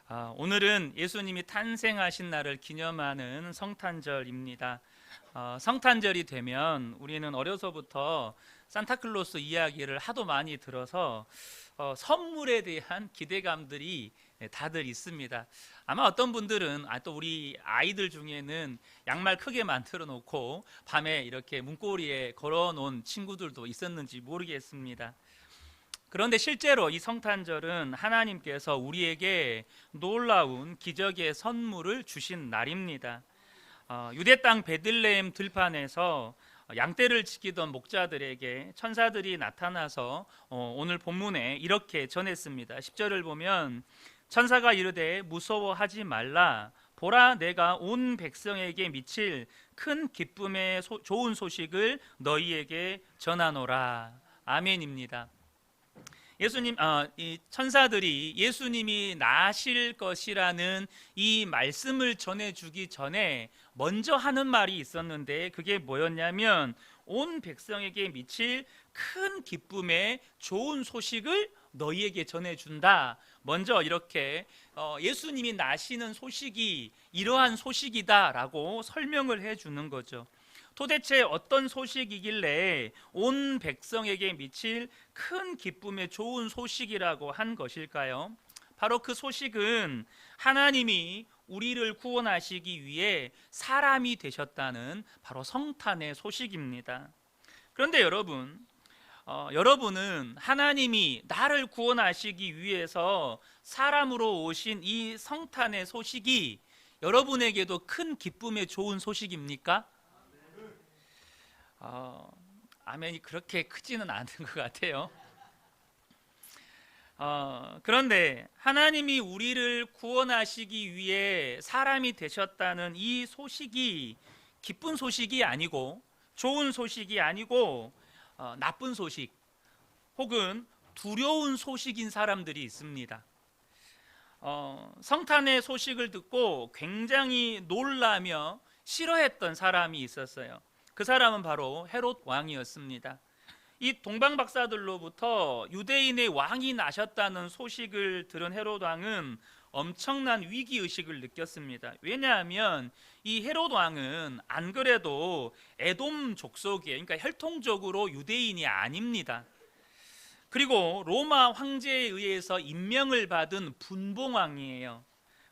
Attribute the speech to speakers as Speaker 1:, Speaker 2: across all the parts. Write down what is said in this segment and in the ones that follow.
Speaker 1: 오늘은 예수님이 탄생하신 날을 기념하는 성탄절입니다. 성탄절이 되면 우리는 어려서부터 산타클로스 이야기를 하도 많이 들어서 선물에 대한 기대감들이 다들 있습니다. 아마 어떤 분들은 또 우리 아이들 중에는 양말 크게 만들어 놓고 밤에 이렇게 문고리에 걸어 놓은 친구들도 있었는지 모르겠습니다. 그런데 실제로 이 성탄절은 하나님께서 우리에게 놀라운 기적의 선물을 주신 날입니다. 유대 땅 베들레헴 들판에서 양떼를 지키던 목자들에게 천사들이 나타나서 오늘 본문에 이렇게 전했습니다. 10절을 보면 천사가 이르되 무서워하지 말라. 보라, 내가 온 백성에게 미칠 큰 기쁨의 좋은 소식을 너희에게 전하노라. 아멘입니다. 이 천사들이 예수님이 나실 것이라는 이 말씀을 전해주기 전에 먼저 하는 말이 있었는데, 그게 뭐였냐면 온 백성에게 미칠 큰 기쁨의 좋은 소식을 너희에게 전해준다. 먼저 이렇게 예수님이 나시는 소식이 이러한 소식이다라고 설명을 해주는 거죠. 도대체 어떤 소식이길래 온 백성에게 미칠 큰 기쁨의 좋은 소식이라고 한 것일까요? 바로 그 소식은 하나님이 우리를 구원하시기 위해 사람이 되셨다는 바로 성탄의 소식입니다. 그런데 여러분은 하나님이 나를 구원하시기 위해서 사람으로 오신 이 성탄의 소식이 여러분에게도 큰 기쁨의 좋은 소식입니까? 아멘이 그렇게 크지는 않은 것 같아요. 그런데 하나님이 우리를 구원하시기 위해 사람이 되셨다는 이 소식이 기쁜 소식이 아니고, 좋은 소식이 아니고 나쁜 소식 혹은 두려운 소식인 사람들이 있습니다. 성탄의 소식을 듣고 굉장히 놀라며 싫어했던 사람이 있었어요. 그 사람은 바로 헤롯 왕이었습니다. 이 동방 박사들로부터 유대인의 왕이 나셨다는 소식을 들은 헤롯 왕은 엄청난 위기 의식을 느꼈습니다. 왜냐하면 이 헤롯 왕은 안 그래도 에돔 족속이에요. 그러니까 혈통적으로 유대인이 아닙니다. 그리고 로마 황제에 의해서 임명을 받은 분봉왕이에요.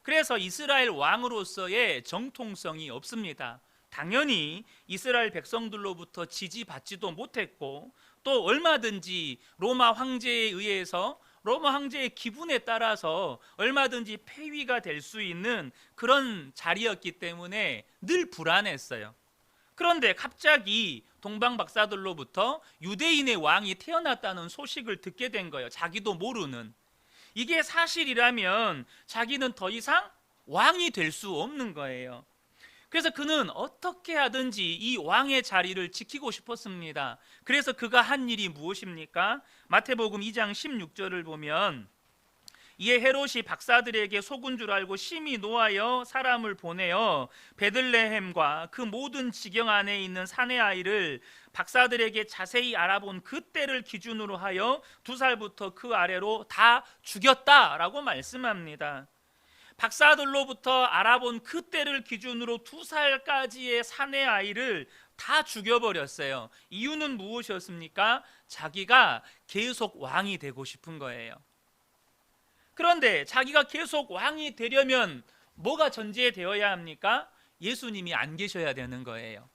Speaker 1: 그래서 이스라엘 왕으로서의 정통성이 없습니다. 당연히 이스라엘 백성들로부터 지지받지도 못했고, 또 얼마든지 로마 황제에 의해서 로마 황제의 기분에 따라서 얼마든지 폐위가 될 수 있는 그런 자리였기 때문에 늘 불안했어요. 그런데 갑자기 동방 박사들로부터 유대인의 왕이 태어났다는 소식을 듣게 된 거예요. 자기도 모르는. 이게 사실이라면 자기는 더 이상 왕이 될 수 없는 거예요. 그래서 그는 어떻게 하든지 이 왕의 자리를 지키고 싶었습니다. 그래서 그가 한 일이 무엇입니까? 마태복음 2장 16절을 보면 이에 헤롯이 박사들에게 속은 줄 알고 심히 노하여 사람을 보내어 베들레헴과 그 모든 지경 안에 있는 사내 아이를 박사들에게 자세히 알아본 그때를 기준으로 하여 2살부터 그 아래로 다 죽였다라고 말씀합니다. 박사들로부터 알아본 그때를 기준으로 2살까지의 사내 아이를 다 죽여버렸어요. 이유는 무엇이었습니까? 자기가 계속 왕이 되고 싶은 거예요. 그런데 자기가 계속 왕이 되려면 뭐가 전제되어야 합니까? 예수님이 안 계셔야 되는 거예요.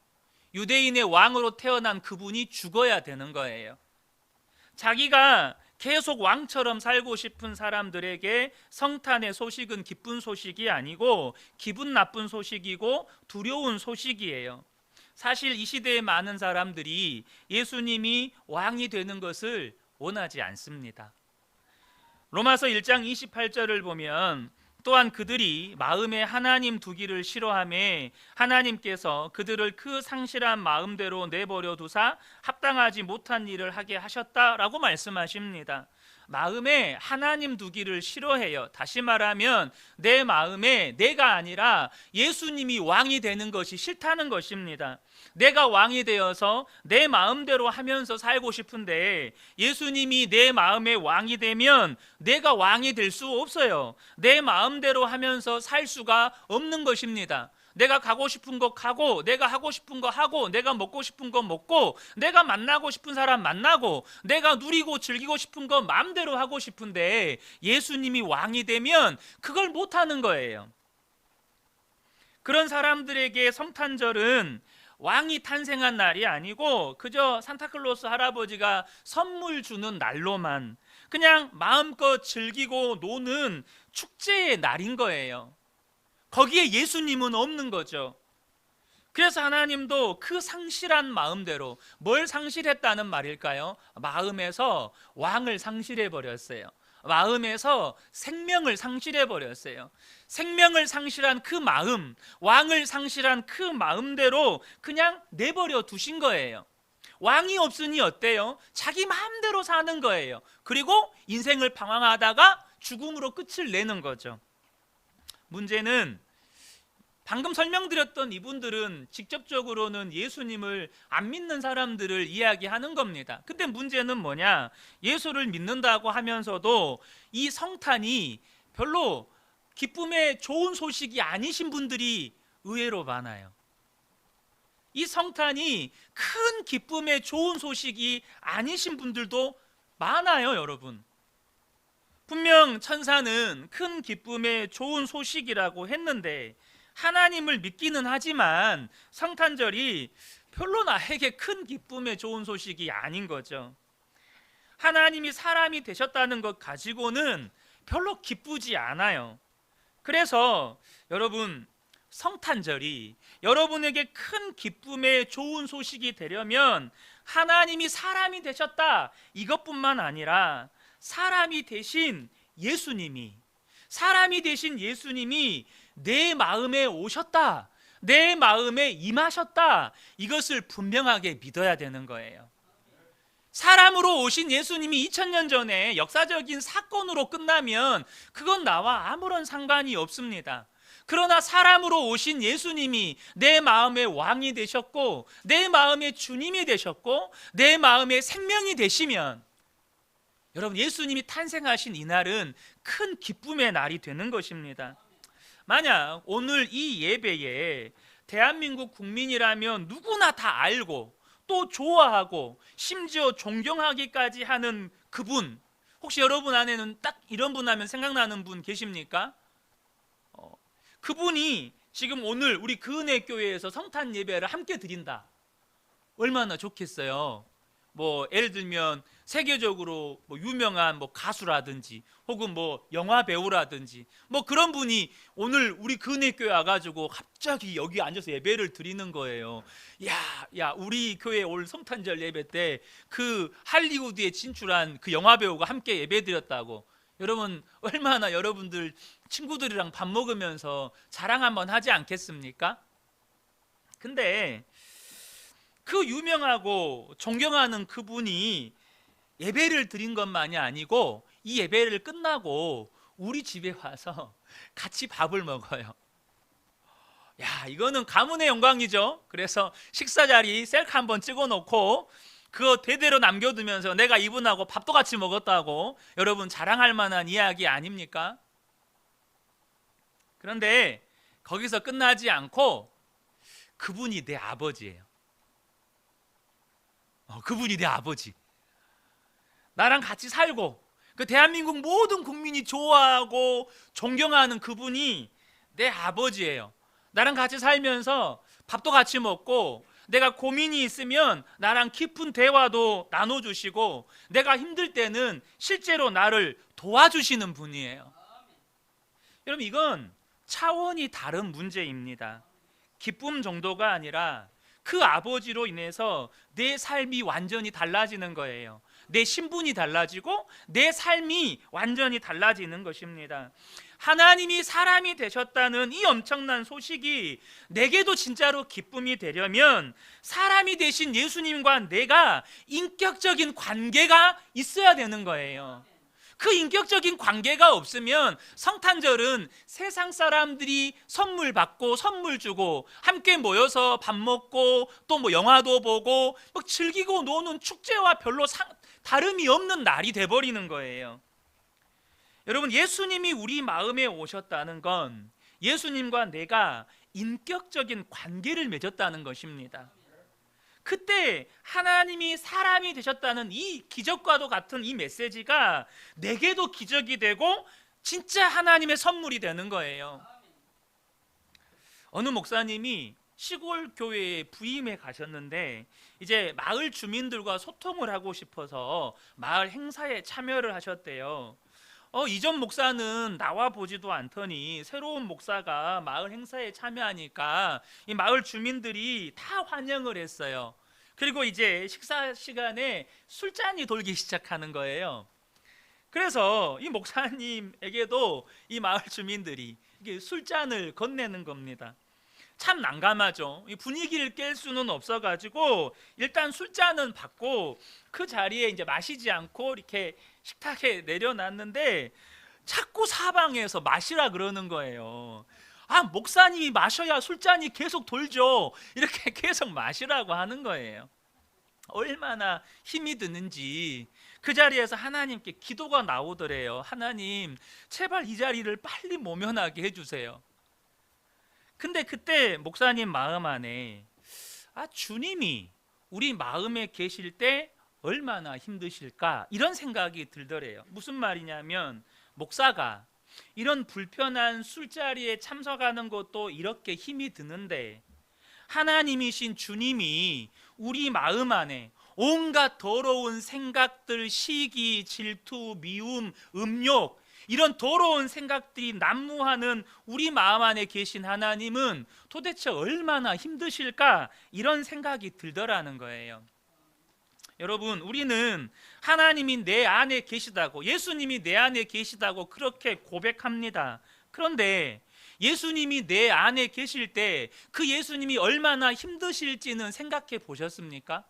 Speaker 1: 유대인의 왕으로 태어난 그분이 죽어야 되는 거예요. 자기가 계속 왕처럼 살고 싶은 사람들에게 성탄의 소식은 기쁜 소식이 아니고 기분 나쁜 소식이고 두려운 소식이에요. 사실 이 시대의 많은 사람들이 예수님이 왕이 되는 것을 원하지 않습니다. 로마서 1장 28절을 보면 또한 그들이 마음에 하나님 두기를 싫어하며 하나님께서 그들을 그 상실한 마음대로 내버려 두사 합당하지 못한 일을 하게 하셨다라고 말씀하십니다. 마음에 하나님 두기를 싫어해요. 다시 말하면 내 마음에 내가 아니라 예수님이 왕이 되는 것이 싫다는 것입니다. 내가 왕이 되어서 내 마음대로 하면서 살고 싶은데 예수님이 내 마음의 왕이 되면 내가 왕이 될 수 없어요. 내 마음대로 하면서 살 수가 없는 것입니다. 내가 가고 싶은 거 가고, 내가 하고 싶은 거 하고, 내가 먹고 싶은 거 먹고, 내가 만나고 싶은 사람 만나고, 내가 누리고 즐기고 싶은 거 마음대로 하고 싶은데 예수님이 왕이 되면 그걸 못하는 거예요. 그런 사람들에게 성탄절은 왕이 탄생한 날이 아니고 그저 산타클로스 할아버지가 선물 주는 날로만 그냥 마음껏 즐기고 노는 축제의 날인 거예요. 거기에 예수님은 없는 거죠. 그래서 하나님도 그 상실한 마음대로 뭘 상실했다는 말일까요? 마음에서 왕을 상실해 버렸어요. 마음에서 생명을 상실해 버렸어요. 생명을 상실한 그 마음, 왕을 상실한 그 마음대로 그냥 내버려 두신 거예요. 왕이 없으니 어때요? 자기 마음대로 사는 거예요. 그리고 인생을 방황하다가 죽음으로 끝을 내는 거죠. 문제는 방금 설명드렸던 이분들은 직접적으로는 예수님을 안 믿는 사람들을 이야기하는 겁니다. 근데 문제는 뭐냐? 예수를 믿는다고 하면서도 이 성탄이 별로 기쁨의 좋은 소식이 아니신 분들이 의외로 많아요. 이 성탄이 큰 기쁨의 좋은 소식이 아니신 분들도 많아요, 여러분. 분명 천사는 큰 기쁨의 좋은 소식이라고 했는데 하나님을 믿기는 하지만 성탄절이 별로 나에게 큰 기쁨의 좋은 소식이 아닌 거죠. 하나님이 사람이 되셨다는 것 가지고는 별로 기쁘지 않아요. 그래서 여러분, 성탄절이 여러분에게 큰 기쁨의 좋은 소식이 되려면 하나님이 사람이 되셨다 이것뿐만 아니라 사람이 되신 예수님이 내 마음에 오셨다, 내 마음에 임하셨다, 이것을 분명하게 믿어야 되는 거예요. 사람으로 오신 예수님이 2000년 전에 역사적인 사건으로 끝나면 그건 나와 아무런 상관이 없습니다. 그러나 사람으로 오신 예수님이 내 마음의 왕이 되셨고 내 마음의 주님이 되셨고 내 마음의 생명이 되시면 여러분, 예수님이 탄생하신 이 날은 큰 기쁨의 날이 되는 것입니다. 만약 오늘 이 예배에 대한민국 국민이라면 누구나 다 알고 또 좋아하고 심지어 존경하기까지 하는 그분, 혹시 여러분 안에는 딱 이런 분 하면 생각나는 분 계십니까? 그분이 지금 오늘 우리 그은혜 교회에서 성탄 예배를 함께 드린다. 얼마나 좋겠어요. 뭐 예를 들면 세계적으로 뭐 유명한 뭐 가수라든지 혹은 뭐 영화 배우라든지 뭐 그런 분이 오늘 우리 그은혜 교회 와가지고 갑자기 여기 앉아서 예배를 드리는 거예요. 야, 우리 교회 올 성탄절 예배 때 그 할리우드에 진출한 그 영화 배우가 함께 예배 드렸다고. 여러분, 얼마나 여러분들 친구들이랑 밥 먹으면서 자랑 한번 하지 않겠습니까? 근데 그 유명하고 존경하는 그분이 예배를 드린 것만이 아니고 이 예배를 끝나고 우리 집에 와서 같이 밥을 먹어요. 야, 이거는 가문의 영광이죠. 그래서 식사 자리 셀카 한번 찍어놓고 그거 대대로 남겨두면서 내가 이분하고 밥도 같이 먹었다고 여러분 자랑할 만한 이야기 아닙니까? 그런데 거기서 끝나지 않고 그분이 내 아버지예요. 그분이 내 아버지. 나랑 같이 살고 그 대한민국 모든 국민이 좋아하고 존경하는 그분이 내 아버지예요. 나랑 같이 살면서 밥도 같이 먹고 내가 고민이 있으면 나랑 깊은 대화도 나눠주시고 내가 힘들 때는 실제로 나를 도와주시는 분이에요. 여러분, 이건 차원이 다른 문제입니다. 기쁨 정도가 아니라 그 아버지로 인해서 내 삶이 완전히 달라지는 거예요. 내 신분이 달라지고 내 삶이 완전히 달라지는 것입니다. 하나님이 사람이 되셨다는 이 엄청난 소식이 내게도 진짜로 기쁨이 되려면 사람이 되신 예수님과 내가 인격적인 관계가 있어야 되는 거예요. 그 인격적인 관계가 없으면 성탄절은 세상 사람들이 선물 받고 선물 주고 함께 모여서 밥 먹고 또 뭐 영화도 보고 막 즐기고 노는 축제와 별로 다름이 없는 날이 돼버리는 거예요. 여러분, 예수님이 우리 마음에 오셨다는 건 예수님과 내가 인격적인 관계를 맺었다는 것입니다. 그때 하나님이 사람이 되셨다는 이 기적과도 같은 이 메시지가 내게도 기적이 되고 진짜 하나님의 선물이 되는 거예요. 어느 목사님이 시골 교회에 부임해 가셨는데 이제 마을 주민들과 소통을 하고 싶어서 마을 행사에 참여를 하셨대요. 이전 목사는 나와 보지도 않더니 새로운 목사가 마을 행사에 참여하니까 이 마을 주민들이 다 환영을 했어요. 그리고 이제 식사 시간에 술잔이 돌기 시작하는 거예요. 그래서 이 목사님에게도 이 마을 주민들이 이게 술잔을 건네는 겁니다. 참 난감하죠. 이 분위기를 깰 수는 없어가지고 일단 술잔은 받고 그 자리에 이제 마시지 않고 이렇게 식탁에 내려놨는데 자꾸 사방에서 마시라 그러는 거예요. 목사님이 마셔야 술잔이 계속 돌죠. 이렇게 계속 마시라고 하는 거예요. 얼마나 힘이 드는지 그 자리에서 하나님께 기도가 나오더래요. 하나님, 제발 이 자리를 빨리 모면하게 해주세요. 근데 그때 목사님 마음 안에 주님이 우리 마음에 계실 때 얼마나 힘드실까 이런 생각이 들더래요. 무슨 말이냐면 목사가 이런 불편한 술자리에 참석하는 것도 이렇게 힘이 드는데 하나님이신 주님이 우리 마음 안에 온갖 더러운 생각들, 시기, 질투, 미움, 음욕 이런 더러운 생각들이 난무하는 우리 마음 안에 계신 하나님은 도대체 얼마나 힘드실까 이런 생각이 들더라는 거예요. 여러분, 우리는 하나님이 내 안에 계시다고, 예수님이 내 안에 계시다고 그렇게 고백합니다. 그런데 예수님이 내 안에 계실 때 그 예수님이 얼마나 힘드실지는 생각해 보셨습니까?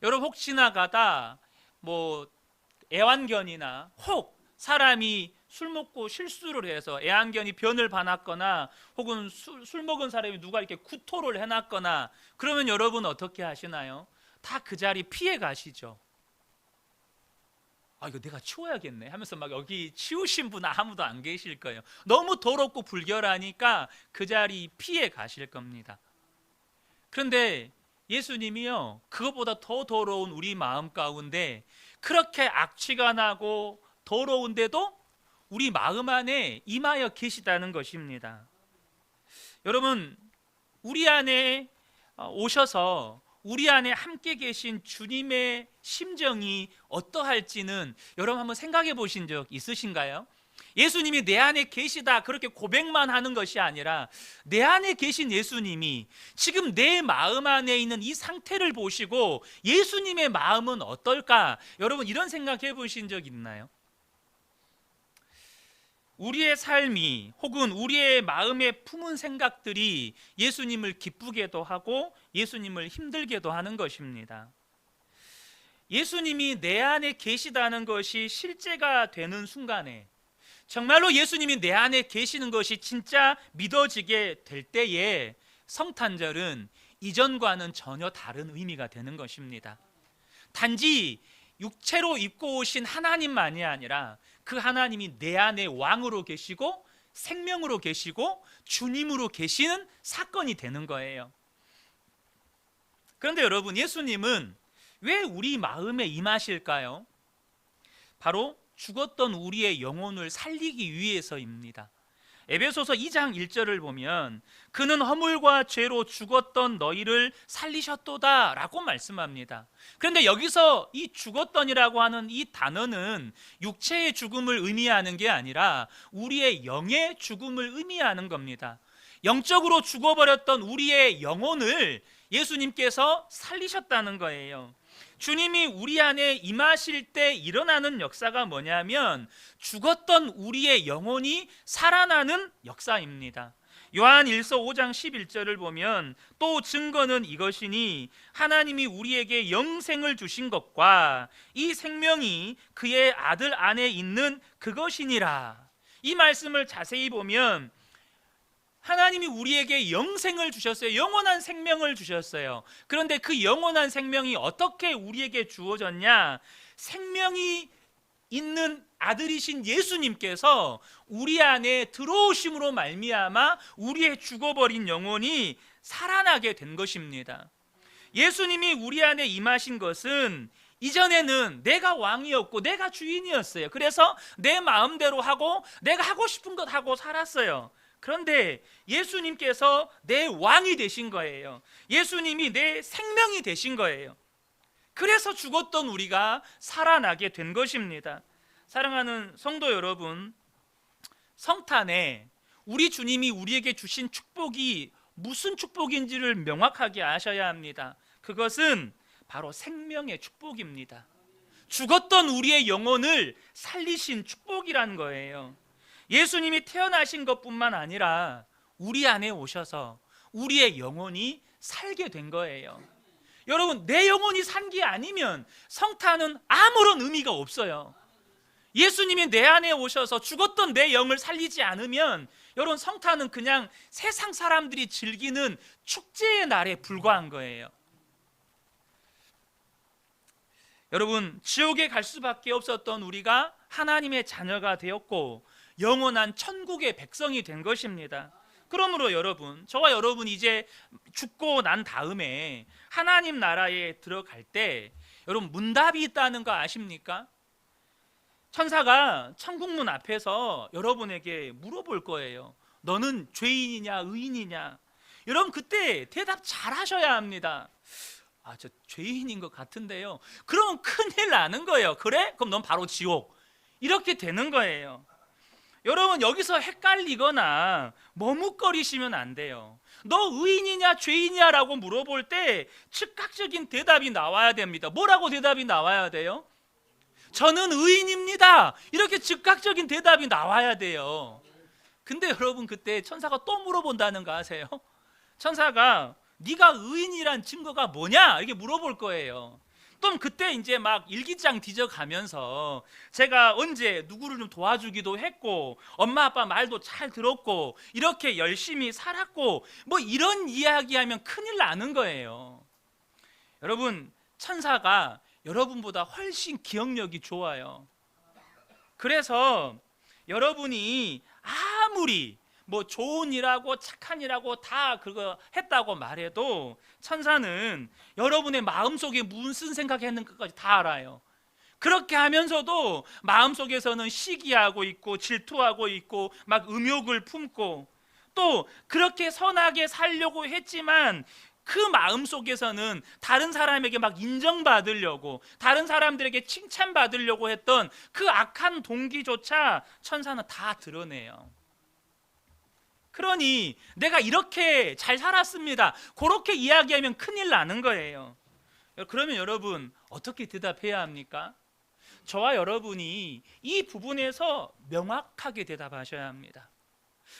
Speaker 1: 여러분, 혹 지나가다 애완견이나 혹 사람이 술 먹고 실수를 해서 애완견이 변을 봐놨거나 혹은 술 먹은 사람이 누가 이렇게 구토를 해놨거나 그러면 여러분 어떻게 하시나요? 다 그 자리 피해 가시죠. 이거 내가 치워야겠네 하면서 막 여기 치우신 분 아무도 안 계실 거예요. 너무 더럽고 불결하니까 그 자리 피해 가실 겁니다. 그런데 예수님이요, 그것보다 더 더러운 우리 마음 가운데 그렇게 악취가 나고 더러운데도 우리 마음 안에 임하여 계시다는 것입니다. 여러분, 우리 안에 오셔서 우리 안에 함께 계신 주님의 심정이 어떠할지는 여러분 한번 생각해 보신 적 있으신가요? 예수님이 내 안에 계시다 그렇게 고백만 하는 것이 아니라 내 안에 계신 예수님이 지금 내 마음 안에 있는 이 상태를 보시고 예수님의 마음은 어떨까? 여러분 이런 생각해 보신 적 있나요? 우리의 삶이 혹은 우리의 마음에 품은 생각들이 예수님을 기쁘게도 하고 예수님을 힘들게도 하는 것입니다. 예수님이 내 안에 계시다는 것이 실제가 되는 순간에, 정말로 예수님이 내 안에 계시는 것이 진짜 믿어지게 될 때에 성탄절은 이전과는 전혀 다른 의미가 되는 것입니다. 단지 육체로 입고 오신 하나님만이 아니라 그 하나님이 내 안에 왕으로 계시고 생명으로 계시고 주님으로 계시는 사건이 되는 거예요. 그런데 여러분, 예수님은 왜 우리 마음에 임하실까요? 바로 죽었던 우리의 영혼을 살리기 위해서입니다. 에베소서 2장 1절을 보면 그는 허물과 죄로 죽었던 너희를 살리셨도다 라고 말씀합니다. 그런데 여기서 이 죽었던이라고 하는 이 단어는 육체의 죽음을 의미하는 게 아니라 우리의 영의 죽음을 의미하는 겁니다. 영적으로 죽어버렸던 우리의 영혼을 예수님께서 살리셨다는 거예요. 주님이 우리 안에 임하실 때 일어나는 역사가 뭐냐면 죽었던 우리의 영혼이 살아나는 역사입니다. 요한 1서 5장 11절을 보면 또 증거는 이것이니 하나님이 우리에게 영생을 주신 것과 이 생명이 그의 아들 안에 있는 그것이니라. 이 말씀을 자세히 보면 하나님이 우리에게 영생을 주셨어요. 영원한 생명을 주셨어요. 그런데 그 영원한 생명이 어떻게 우리에게 주어졌냐? 생명이 있는 아들이신 예수님께서 우리 안에 들어오심으로 말미암아 우리의 죽어버린 영혼이 살아나게 된 것입니다. 예수님이 우리 안에 임하신 것은 이전에는 내가 왕이었고 내가 주인이었어요. 그래서 내 마음대로 하고 내가 하고 싶은 것 하고 살았어요. 그런데 예수님께서 내 왕이 되신 거예요. 예수님이 내 생명이 되신 거예요. 그래서 죽었던 우리가 살아나게 된 것입니다. 사랑하는 성도 여러분, 성탄에 우리 주님이 우리에게 주신 축복이 무슨 축복인지를 명확하게 아셔야 합니다. 그것은 바로 생명의 축복입니다. 죽었던 우리의 영혼을 살리신 축복이란 거예요. 예수님이 태어나신 것뿐만 아니라 우리 안에 오셔서 우리의 영혼이 살게 된 거예요. 여러분, 내 영혼이 산 게 아니면 성탄은 아무런 의미가 없어요. 예수님이 내 안에 오셔서 죽었던 내 영을 살리지 않으면 여러분, 성탄은 그냥 세상 사람들이 즐기는 축제의 날에 불과한 거예요. 여러분, 지옥에 갈 수밖에 없었던 우리가 하나님의 자녀가 되었고 영원한 천국의 백성이 된 것입니다. 그러므로 여러분, 저와 여러분 이제 죽고 난 다음에 하나님 나라에 들어갈 때 여러분 문답이 있다는 거 아십니까? 천사가 천국문 앞에서 여러분에게 물어볼 거예요. 너는 죄인이냐 의인이냐? 여러분 그때 대답 잘 하셔야 합니다. 저 죄인인 것 같은데요. 그러면 큰일 나는 거예요. 그래? 그럼 넌 바로 지옥. 이렇게 되는 거예요. 여러분 여기서 헷갈리거나 머뭇거리시면 안 돼요. 너 의인이냐 죄인이냐 라고 물어볼 때 즉각적인 대답이 나와야 됩니다. 뭐라고 대답이 나와야 돼요? 저는 의인입니다. 이렇게 즉각적인 대답이 나와야 돼요. 근데 여러분 그때 천사가 또 물어본다는 거 아세요? 천사가 네가 의인이란 증거가 뭐냐? 이렇게 물어볼 거예요. 또 그때 이제 막 일기장 뒤져가면서 제가 언제 누구를 좀 도와주기도 했고 엄마 아빠 말도 잘 들었고 이렇게 열심히 살았고 뭐 이런 이야기하면 큰일 나는 거예요. 여러분 천사가 여러분보다 훨씬 기억력이 좋아요. 그래서 여러분이 아무리 뭐 좋은 일하고 착한 일하고 다 그거 했다고 말해도 천사는 여러분의 마음속에 무슨 생각했는가까지 다 알아요. 그렇게 하면서도 마음속에서는 시기하고 있고 질투하고 있고 막 음욕을 품고 또 그렇게 선하게 살려고 했지만 그 마음속에서는 다른 사람에게 막 인정받으려고 다른 사람들에게 칭찬받으려고 했던 그 악한 동기조차 천사는 다 드러내요. 그러니 내가 이렇게 잘 살았습니다. 그렇게 이야기하면 큰일 나는 거예요. 그러면 여러분 어떻게 대답해야 합니까? 저와 여러분이 이 부분에서 명확하게 대답하셔야 합니다.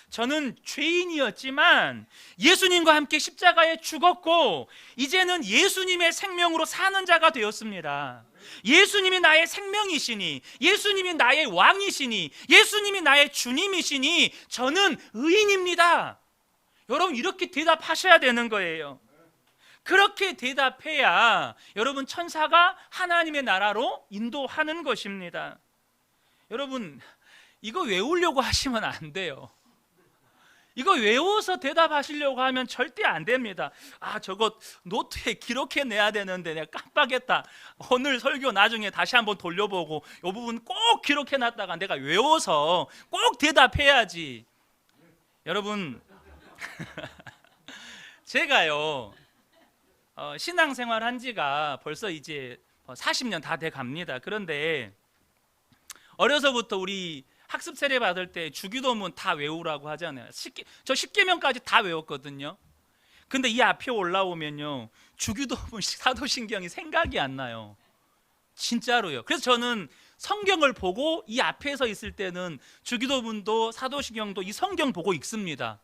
Speaker 1: 저는 죄인이었지만 예수님과 함께 십자가에 죽었고 이제는 예수님의 생명으로 사는 자가 되었습니다. 예수님이 나의 생명이시니 예수님이 나의 왕이시니 예수님이 나의 주님이시니 저는 의인입니다. 여러분 이렇게 대답하셔야 되는 거예요. 그렇게 대답해야 여러분 천사가 하나님의 나라로 인도하는 것입니다. 여러분 이거 외우려고 하시면 안 돼요. 이거 외워서 대답하시려고 하면 절대 안 됩니다. 저거 노트에 기록해내야 되는데 내가 깜빡했다. 오늘 설교 나중에 다시 한번 돌려보고 이 부분 꼭 기록해놨다가 내가 외워서 꼭 대답해야지. 여러분 제가요 신앙생활 한 지가 벌써 이제 40년 다 돼 갑니다. 그런데 어려서부터 우리 학습 세례 받을 때 주기도문 다 외우라고 하잖아요. 저 10계명까지 다 외웠거든요. 근데 이 앞에 올라오면요 주기도문 사도신경이 생각이 안 나요. 진짜로요. 그래서 저는 성경을 보고 이 앞에서 있을 때는 주기도문도 사도신경도 이 성경 보고 읽습니다.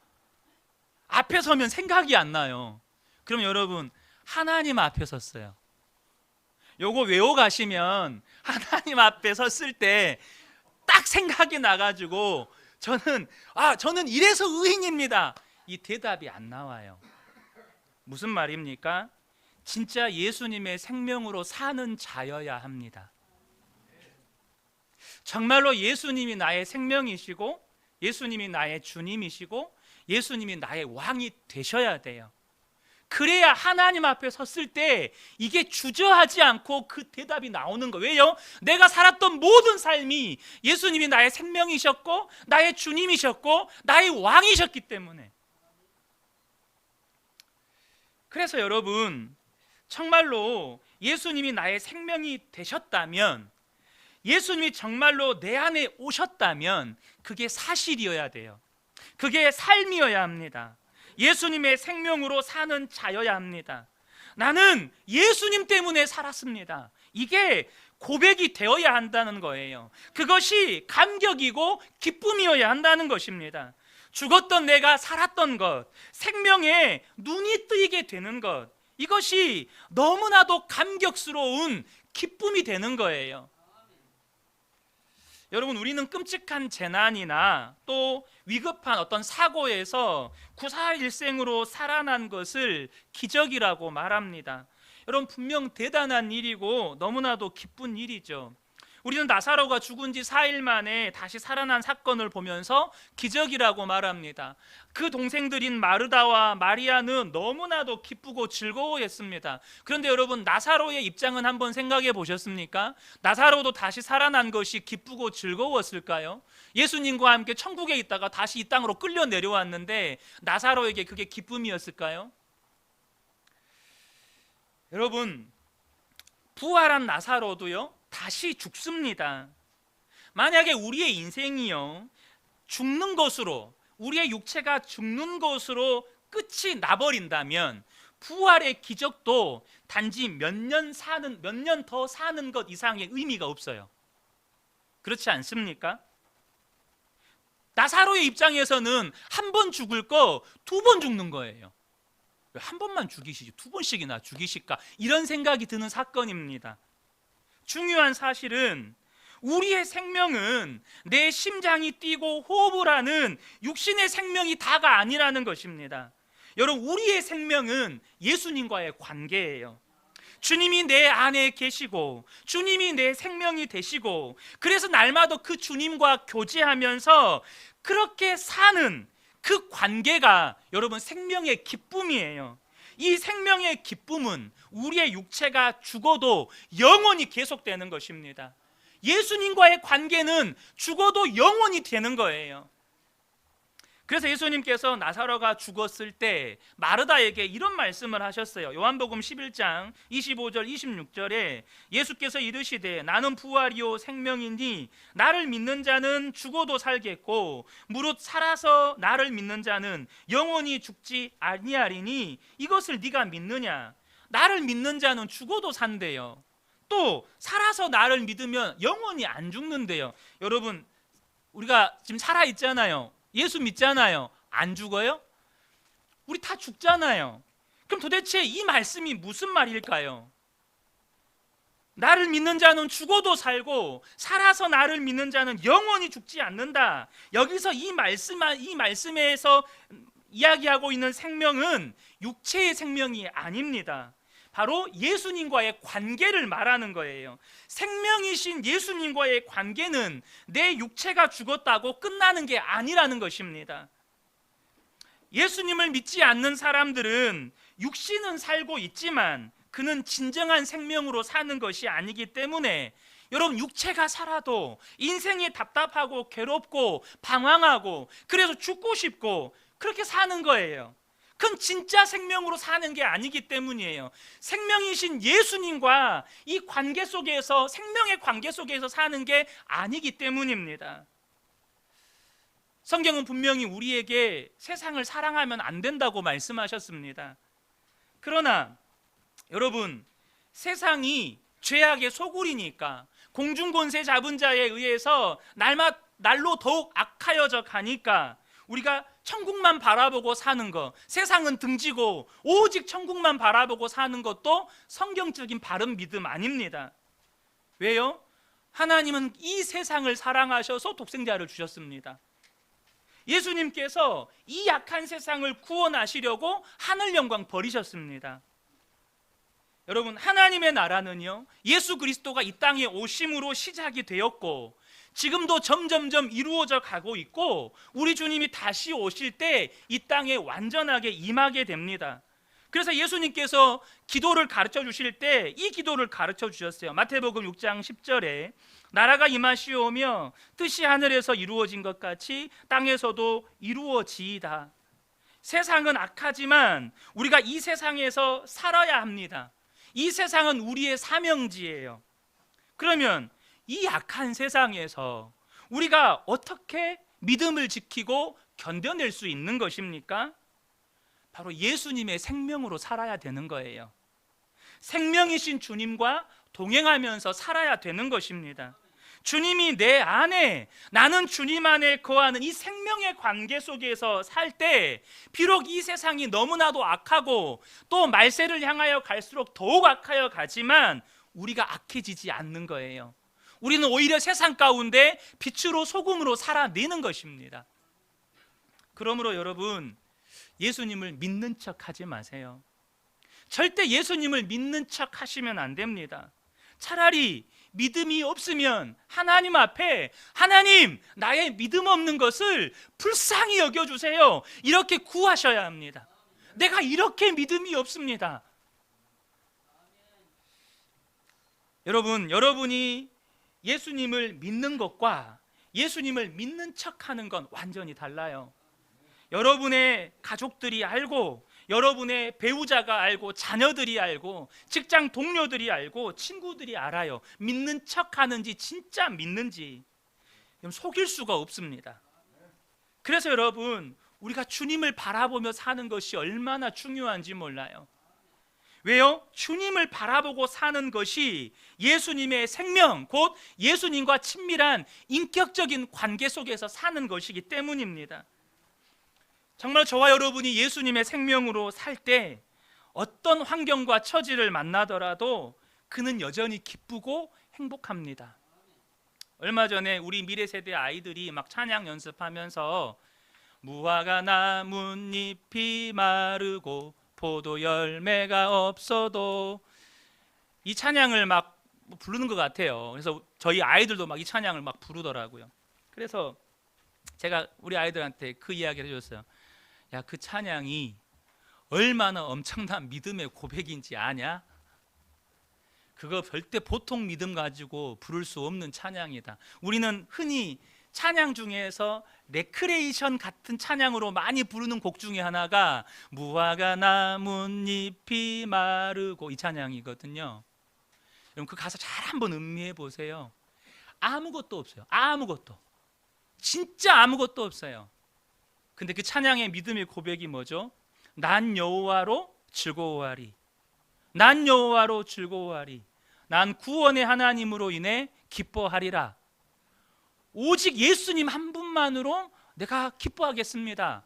Speaker 1: 앞에 서면 생각이 안 나요. 그럼 여러분 하나님 앞에 섰어요. 요거 외워 가시면 하나님 앞에 섰을 때 딱 생각이 나가지고 저는 이래서 의인입니다, 이 대답이 안 나와요. 무슨 말입니까? 진짜 예수님의 생명으로 사는 자여야 합니다. 정말로 예수님이 나의 생명이시고 예수님이 나의 주님이시고 예수님이 나의 왕이 되셔야 돼요. 그래야 하나님 앞에 섰을 때 이게 주저하지 않고 그 대답이 나오는 거예요. 왜요? 내가 살았던 모든 삶이 예수님이 나의 생명이셨고 나의 주님이셨고 나의 왕이셨기 때문에. 그래서 여러분, 정말로 예수님이 나의 생명이 되셨다면, 예수님이 정말로 내 안에 오셨다면 그게 사실이어야 돼요. 그게 삶이어야 합니다. 예수님의 생명으로 사는 자여야 합니다. 나는 예수님 때문에 살았습니다, 이게 고백이 되어야 한다는 거예요. 그것이 감격이고 기쁨이어야 한다는 것입니다. 죽었던 내가 살았던 것, 생명에 눈이 뜨이게 되는 것, 이것이 너무나도 감격스러운 기쁨이 되는 거예요. 여러분, 우리는 끔찍한 재난이나 또 위급한 어떤 사고에서 구사일생으로 살아난 것을 기적이라고 말합니다. 여러분, 분명 대단한 일이고 너무나도 기쁜 일이죠. 우리는 나사로가 죽은 지 4일 만에 다시 살아난 사건을 보면서 기적이라고 말합니다. 그 동생들인 마르다와 마리아는 너무나도 기쁘고 즐거워했습니다. 그런데 여러분, 나사로의 입장은 한번 생각해 보셨습니까? 나사로도 다시 살아난 것이 기쁘고 즐거웠을까요? 예수님과 함께 천국에 있다가 다시 이 땅으로 끌려 내려왔는데 나사로에게 그게 기쁨이었을까요? 여러분, 부활한 나사로도요 다시 죽습니다. 만약에 우리의 인생이요 죽는 것으로, 우리의 육체가 죽는 것으로 끝이 나버린다면 부활의 기적도 단지 몇 년 더 사는 것 이상의 의미가 없어요. 그렇지 않습니까? 나사로의 입장에서는 한 번 죽을 거 2번 죽는 거예요. 왜 한 번만 죽이시지 2번씩이나 죽이실까, 이런 생각이 드는 사건입니다. 중요한 사실은 우리의 생명은 내 심장이 뛰고 호흡을 하는 육신의 생명이 다가 아니라는 것입니다. 여러분, 우리의 생명은 예수님과의 관계예요. 주님이 내 안에 계시고 주님이 내 생명이 되시고, 그래서 날마다 그 주님과 교제하면서 그렇게 사는 그 관계가 여러분 생명의 기쁨이에요. 이 생명의 기쁨은 우리의 육체가 죽어도 영원히 계속되는 것입니다. 예수님과의 관계는 죽어도 영원히 되는 거예요. 그래서 예수님께서 나사로가 죽었을 때 마르다에게 이런 말씀을 하셨어요. 요한복음 11장 25절 26절에 예수께서 이르시되 나는 부활이요 생명이니 나를 믿는 자는 죽어도 살겠고 무릇 살아서 나를 믿는 자는 영원히 죽지 아니하리니 이것을 네가 믿느냐. 나를 믿는 자는 죽어도 산대요. 또 살아서 나를 믿으면 영원히 안 죽는데요. 여러분, 우리가 지금 살아있잖아요. 예수 믿잖아요. 안 죽어요? 우리 다 죽잖아요. 그럼 도대체 이 말씀이 무슨 말일까요? 나를 믿는 자는 죽어도 살고 살아서 나를 믿는 자는 영원히 죽지 않는다. 여기서 이 말씀에서 이야기하고 있는 생명은 육체의 생명이 아닙니다. 바로 예수님과의 관계를 말하는 거예요. 생명이신 예수님과의 관계는 내 육체가 죽었다고 끝나는 게 아니라는 것입니다. 예수님을 믿지 않는 사람들은 육신은 살고 있지만 그는 진정한 생명으로 사는 것이 아니기 때문에 여러분, 육체가 살아도 인생이 답답하고 괴롭고 방황하고 그래서 죽고 싶고 그렇게 사는 거예요. 그건 진짜 생명으로 사는 게 아니기 때문이에요. 생명이신 예수님과 이 관계 속에서, 생명의 관계 속에서 사는 게 아니기 때문입니다. 성경은 분명히 우리에게 세상을 사랑하면 안 된다고 말씀하셨습니다. 그러나 여러분, 세상이 죄악의 소굴이니까 공중권세 잡은 자에 의해서 날로 더욱 악하여져 가니까 우리가 천국만 바라보고 사는 것, 세상은 등지고 오직 천국만 바라보고 사는 것도 성경적인 바른 믿음 아닙니다. 왜요? 하나님은 이 세상을 사랑하셔서 독생자를 주셨습니다. 예수님께서 이 약한 세상을 구원하시려고 하늘 영광 버리셨습니다. 여러분, 하나님의 나라는요, 예수 그리스도가 이 땅에 오심으로 시작이 되었고 지금도 점점점 이루어져 가고 있고 우리 주님이 다시 오실 때 이 땅에 완전하게 임하게 됩니다. 그래서 예수님께서 기도를 가르쳐 주실 때 이 기도를 가르쳐 주셨어요. 마태복음 6장 10절에 나라가 임하시오며 뜻이 하늘에서 이루어진 것 같이 땅에서도 이루어지이다. 세상은 악하지만 우리가 이 세상에서 살아야 합니다. 이 세상은 우리의 사명지예요. 그러면 이 악한 세상에서 우리가 어떻게 믿음을 지키고 견뎌낼 수 있는 것입니까? 바로 예수님의 생명으로 살아야 되는 거예요. 생명이신 주님과 동행하면서 살아야 되는 것입니다. 주님이 내 안에, 나는 주님 안에 거하는 이 생명의 관계 속에서 살 때 비록 이 세상이 너무나도 악하고 또 말세를 향하여 갈수록 더욱 악하여 가지만 우리가 악해지지 않는 거예요. 우리는 오히려 세상 가운데 빛으로 소금으로 살아내는 것입니다. 그러므로 여러분, 예수님을 믿는 척 하지 마세요. 절대 예수님을 믿는 척 하시면 안 됩니다. 차라리 믿음이 없으면 하나님 앞에 하나님, 나의 믿음 없는 것을 불쌍히 여겨주세요, 이렇게 구하셔야 합니다. 내가 이렇게 믿음이 없습니다. 여러분, 여러분이 예수님을 믿는 것과 예수님을 믿는 척하는 건 완전히 달라요. 여러분의 가족들이 알고, 여러분의 배우자가 알고, 자녀들이 알고, 직장 동료들이 알고, 친구들이 알아요. 믿는 척하는지 진짜 믿는지 속일 수가 없습니다. 그래서 여러분, 우리가 주님을 바라보며 사는 것이 얼마나 중요한지 몰라요. 왜요? 주님을 바라보고 사는 것이 예수님의 생명, 곧 예수님과 친밀한 인격적인 관계 속에서 사는 것이기 때문입니다. 정말 저와 여러분이 예수님의 생명으로 살 때 어떤 환경과 처지를 만나더라도 그는 여전히 기쁘고 행복합니다. 얼마 전에 우리 미래세대 아이들이 막 찬양 연습하면서 무화과 나뭇잎이 마르고 포도 열매가 없어도, 이 찬양을 막 부르는 것 같아요. 그래서 저희 아이들도 막 이 찬양을 막 부르더라고요. 그래서 제가 우리 아이들한테 그 이야기를 해줬어요. 야, 그 찬양이 얼마나 엄청난 믿음의 고백인지 아냐? 그거 절대 보통 믿음 가지고 부를 수 없는 찬양이다. 우리는 흔히 찬양 중에서 레크레이션 같은 찬양으로 많이 부르는 곡 중에 하나가 무화과 나뭇잎이 마르고, 이 찬양이거든요. 여러분, 그 가사 잘 한번 음미해 보세요. 아무것도 없어요. 아무것도, 진짜 아무것도 없어요. 근데 그 찬양의 믿음의 고백이 뭐죠? 난 여호와로 즐거워하리. 난 여호와로 즐거워하리. 난 구원의 하나님으로 인해 기뻐하리라. 오직 예수님 한 분만으로 내가 기뻐하겠습니다.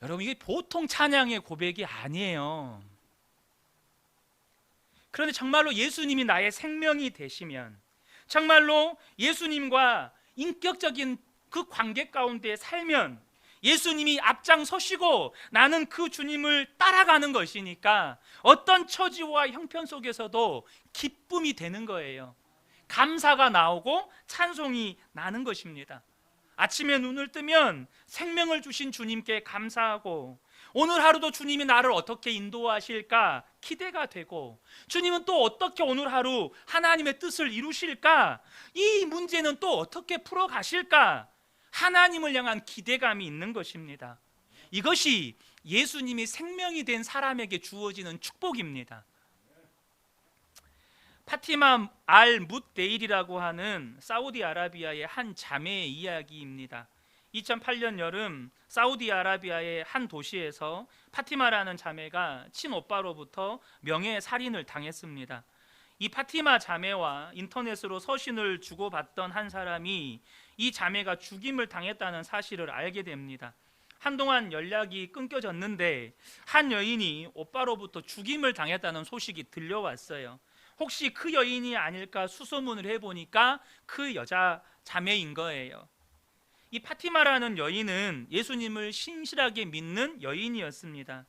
Speaker 1: 여러분, 이게 보통 찬양의 고백이 아니에요. 그런데 정말로 예수님이 나의 생명이 되시면, 정말로 예수님과 인격적인 그 관계 가운데 살면 예수님이 앞장서시고 나는 그 주님을 따라가는 것이니까 어떤 처지와 형편 속에서도 기쁨이 되는 거예요. 감사가 나오고 찬송이 나는 것입니다. 아침에 눈을 뜨면 생명을 주신 주님께 감사하고, 오늘 하루도 주님이 나를 어떻게 인도하실까 기대가 되고, 주님은 또 어떻게 오늘 하루 하나님의 뜻을 이루실까, 이 문제는 또 어떻게 풀어가실까, 하나님을 향한 기대감이 있는 것입니다. 이것이 예수님이 생명이 된 사람에게 주어지는 축복입니다. 파티마 알 묻데일이라고 하는 사우디아라비아의 한 자매의 이야기입니다. 2008년 여름 사우디아라비아의 한 도시에서 파티마라는 자매가 친오빠로부터 명예살인을 당했습니다. 이 파티마 자매와 인터넷으로 서신을 주고받던 한 사람이 이 자매가 죽임을 당했다는 사실을 알게 됩니다. 한동안 연락이 끊겨졌는데 한 여인이 오빠로부터 죽임을 당했다는 소식이 들려왔어요. 혹시 그 여인이 아닐까 수소문을 해보니까 그 여자 자매인 거예요. 이 파티마라는 여인은 예수님을 신실하게 믿는 여인이었습니다.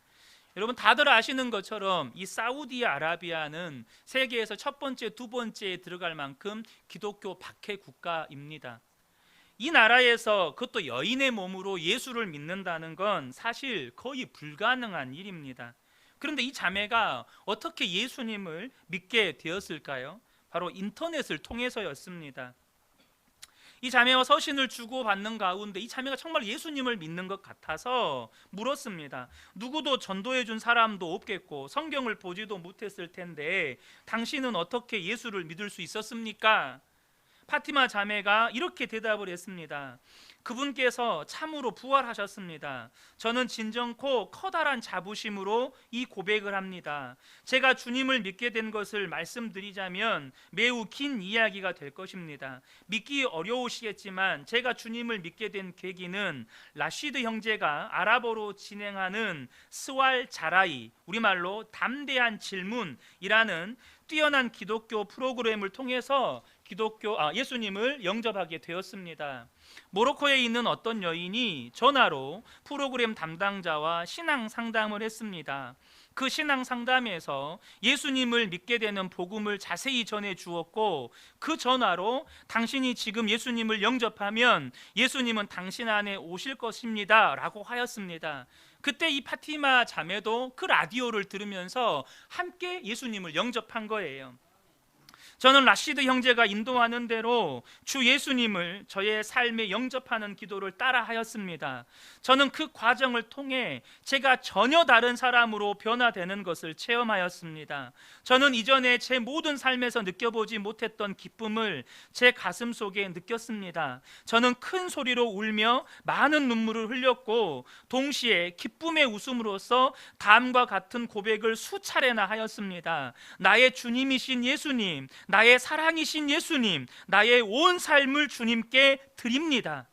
Speaker 1: 여러분 다들 아시는 것처럼 이 사우디아라비아는 세계에서 첫 번째, 두 번째에 들어갈 만큼 기독교 박해 국가입니다. 이 나라에서 그것도 여인의 몸으로 예수를 믿는다는 건 사실 거의 불가능한 일입니다. 그런데 이 자매가 어떻게 예수님을 믿게 되었을까요? 바로 인터넷을 통해서였습니다. 이 자매와 서신을 주고받는 가운데 이 자매가 정말 예수님을 믿는 것 같아서 물었습니다. 누구도 전도해 준 사람도 없겠고 성경을 보지도 못했을 텐데 당신은 어떻게 예수를 믿을 수 있었습니까? 파티마 자매가 이렇게 대답을 했습니다. 그분께서 참으로 부활하셨습니다. 저는 진정코 커다란 자부심으로 이 고백을 합니다. 제가 주님을 믿게 된 것을 말씀드리자면 매우 긴 이야기가 될 것입니다. 믿기 어려우시겠지만 제가 주님을 믿게 된 계기는 라시드 형제가 아랍어로 진행하는 스왈 자라이, 우리말로 담대한 질문이라는 뛰어난 기독교 프로그램을 통해서 예수님을 영접하게 되었습니다. 모로코에 있는 어떤 여인이 전화로 프로그램 담당자와 신앙 상담을 했습니다. 그 신앙 상담에서 예수님을 믿게 되는 복음을 자세히 전해 주었고 그 전화로 당신이 지금 예수님을 영접하면 예수님은 당신 안에 오실 것입니다 라고 하였습니다. 그때 이 파티마 자매도 그 라디오를 들으면서 함께 예수님을 영접한 거예요. 저는 라시드 형제가 인도하는 대로 주 예수님을 저의 삶에 영접하는 기도를 따라 하였습니다. 저는 그 과정을 통해 제가 전혀 다른 사람으로 변화되는 것을 체험하였습니다. 저는 이전에 제 모든 삶에서 느껴보지 못했던 기쁨을 제 가슴 속에 느꼈습니다. 저는 큰 소리로 울며 많은 눈물을 흘렸고 동시에 기쁨의 웃음으로써 다음과 같은 고백을 수차례나 하였습니다. 나의 주님이신 예수님, 나의 사랑이신 예수님, 나의 온 삶을 주님께 드립니다.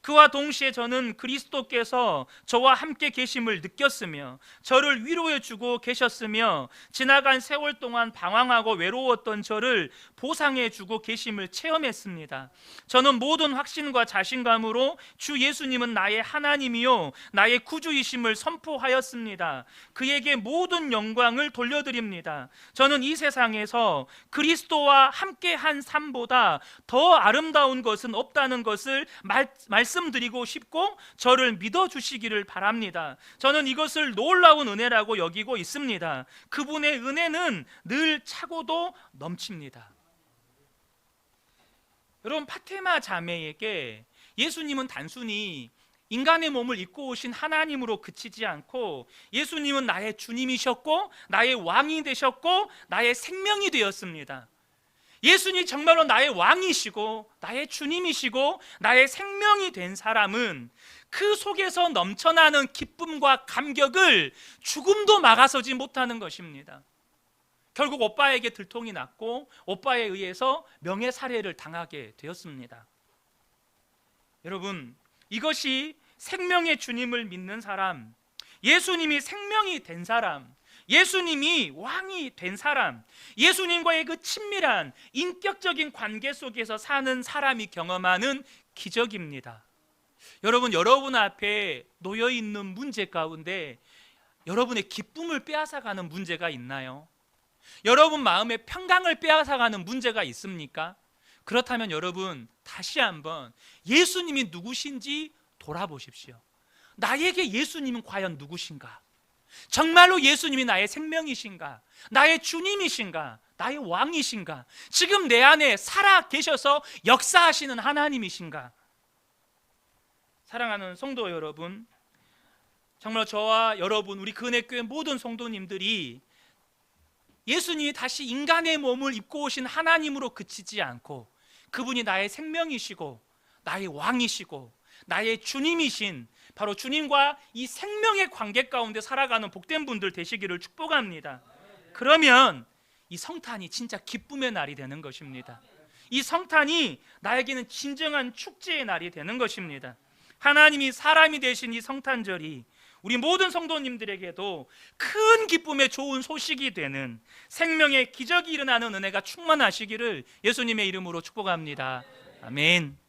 Speaker 1: 그와 동시에 저는 그리스도께서 저와 함께 계심을 느꼈으며 저를 위로해 주고 계셨으며 지나간 세월 동안 방황하고 외로웠던 저를 보상해 주고 계심을 체험했습니다. 저는 모든 확신과 자신감으로 주 예수님은 나의 하나님이요 나의 구주이심을 선포하였습니다. 그에게 모든 영광을 돌려드립니다. 저는 이 세상에서 그리스도와 함께한 삶보다 더 아름다운 것은 없다는 것을 말씀드리고 싶고 저를 믿어주시기를 바랍니다. 저는 이것을 놀라운 은혜라고 여기고 있습니다. 그분의 은혜는 늘 차고도 넘칩니다. 여러분 파테마 자매에게 예수님은 단순히 인간의 몸을 입고 오신 하나님으로 그치지 않고 예수님은 나의 주님이셨고 나의 왕이 되셨고 나의 생명이 되었습니다. 예수님이 정말로 나의 왕이시고 나의 주님이시고 나의 생명이 된 사람은 그 속에서 넘쳐나는 기쁨과 감격을 죽음도 막아서지 못하는 것입니다. 결국 오빠에게 들통이 났고 오빠에 의해서 명예살해를 당하게 되었습니다. 여러분, 이것이 생명의 주님을 믿는 사람, 예수님이 생명이 된 사람, 예수님이 왕이 된 사람, 예수님과의 그 친밀한 인격적인 관계 속에서 사는 사람이 경험하는 기적입니다. 여러분 앞에 놓여 있는 문제 가운데 여러분의 기쁨을 빼앗아가는 문제가 있나요? 여러분 마음의 평강을 빼앗아가는 문제가 있습니까? 그렇다면 여러분 다시 한번 예수님이 누구신지 돌아보십시오. 나에게 예수님은 과연 누구신가? 정말로 예수님이 나의 생명이신가? 나의 주님이신가? 나의 왕이신가? 지금 내 안에 살아 계셔서 역사하시는 하나님이신가? 사랑하는 성도 여러분, 정말 저와 여러분, 우리 근혜교회 모든 성도님들이 예수님이 다시 인간의 몸을 입고 오신 하나님으로 그치지 않고 그분이 나의 생명이시고 나의 왕이시고 나의 주님이신 바로 주님과 이 생명의 관계 가운데 살아가는 복된 분들 되시기를 축복합니다. 그러면 이 성탄이 진짜 기쁨의 날이 되는 것입니다. 이 성탄이 나에게는 진정한 축제의 날이 되는 것입니다. 하나님이 사람이 되신 이 성탄절이 우리 모든 성도님들에게도 큰 기쁨의 좋은 소식이 되는 생명의 기적이 일어나는 은혜가 충만하시기를 예수님의 이름으로 축복합니다. 아멘.